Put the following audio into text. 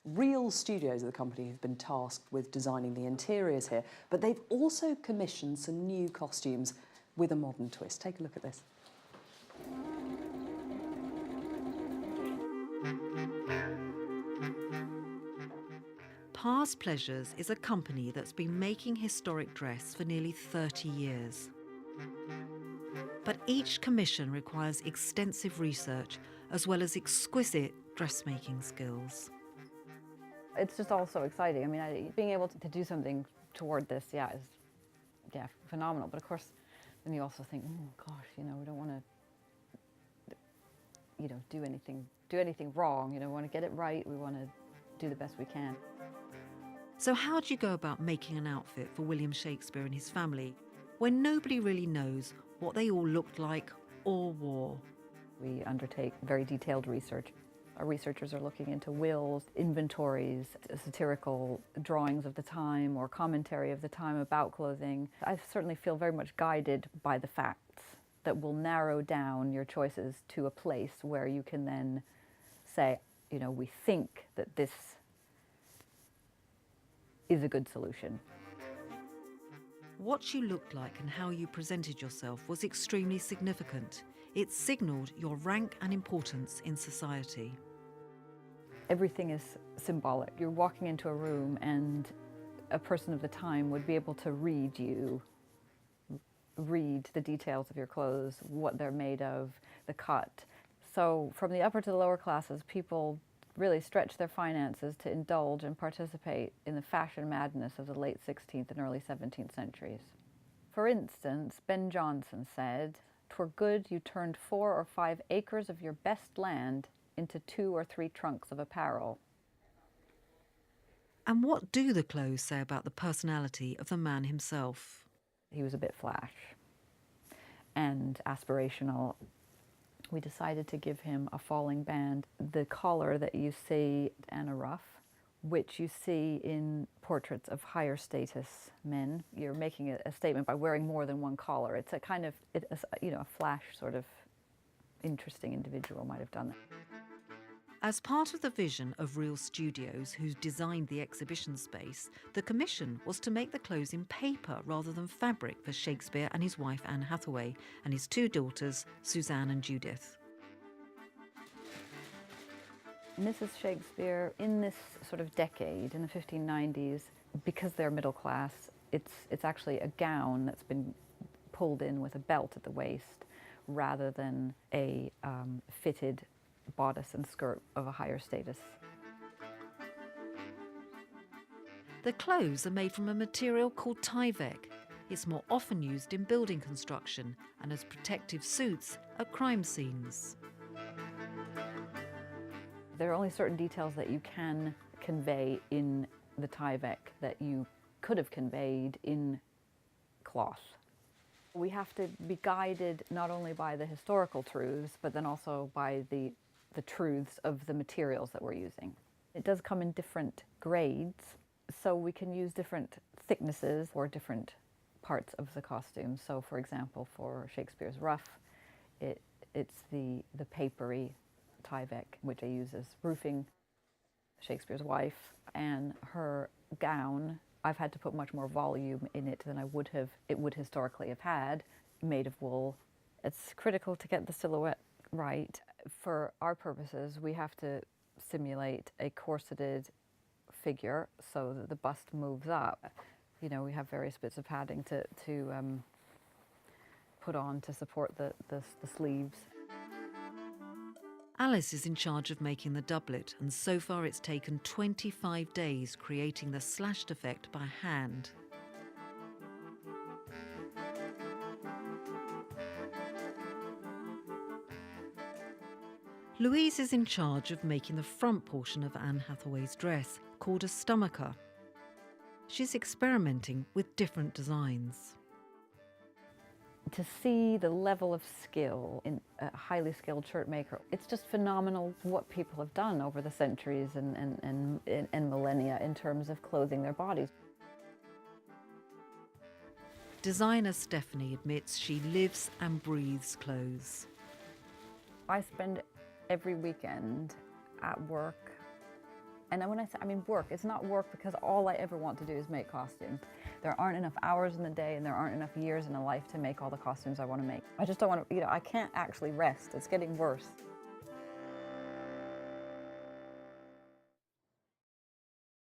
Real Studios, the company, have been tasked with designing the interiors here, but they've also commissioned some new costumes with a modern twist. Take a look at this. Past Pleasures is a company that's been making historic dress for nearly 30 years. But each commission requires extensive research as well as exquisite dressmaking skills. It's just all so exciting. I mean, being able to do something toward this, is phenomenal. But of course, then you also think, oh gosh, we don't want to, do anything wrong. We want to get it right. We want to do the best we can. So how do you go about making an outfit for William Shakespeare and his family when nobody really knows what they all looked like or wore? We undertake very detailed research. Our researchers are looking into wills, inventories, satirical drawings of the time or commentary of the time about clothing. I certainly feel very much guided by the facts that will narrow down your choices to a place where you can then say, we think that this is a good solution. What you looked like and how you presented yourself was extremely significant. It signalled your rank and importance in society. Everything is symbolic. You're walking into a room and a person of the time would be able to read the details of your clothes, what they're made of, the cut. So from the upper to the lower classes, people really stretched their finances to indulge and participate in the fashion madness of the late 16th and early 17th centuries. For instance, Ben Jonson said, "'Twere good you turned 4 or 5 acres of your best land into 2 or 3 trunks of apparel." And what do the clothes say about the personality of the man himself? He was a bit flash and aspirational. We decided to give him a falling band, the collar that you see, and a ruff, which you see in portraits of higher status men. You're making a statement by wearing more than one collar. It's a kind of, a flash sort of interesting individual might have done that. As part of the vision of Real Studios, who designed the exhibition space, the commission was to make the clothes in paper rather than fabric for Shakespeare and his wife Anne Hathaway and his 2 daughters, Suzanne and Judith. Mrs. Shakespeare, in this sort of decade, in the 1590s, because they're middle class, it's actually a gown that's been pulled in with a belt at the waist rather than a fitted bodice and skirt of a higher status. The clothes are made from a material called Tyvek. It's more often used in building construction and as protective suits at crime scenes. There are only certain details that you can convey in the Tyvek that you could have conveyed in cloth. We have to be guided not only by the historical truths, but then also by the truths of the materials that we're using. It does come in different grades, so we can use different thicknesses for different parts of the costume. So for example, for Shakespeare's ruff, it's the papery Tyvek, which I use as roofing. Shakespeare's wife and her gown, I've had to put much more volume in it than it would historically have had, made of wool. It's critical to get the silhouette right. For our purposes, we have to simulate a corseted figure so that the bust moves up. We have various bits of padding to put on to support the sleeves. Alice is in charge of making the doublet, and so far it's taken 25 days creating the slashed effect by hand. Louise is in charge of making the front portion of Anne Hathaway's dress, called a stomacher. She's experimenting with different designs. To see the level of skill in a highly skilled shirt maker, it's just phenomenal what people have done over the centuries and millennia in terms of clothing their bodies. Designer Stephanie admits she lives and breathes clothes. I spend every weekend at work And then when I mean work, it's not work because all I ever want to do is make costumes. There aren't enough hours in the day and there aren't enough years in a life to make all the costumes I want to make. I just don't want to, I can't actually rest. It's getting worse.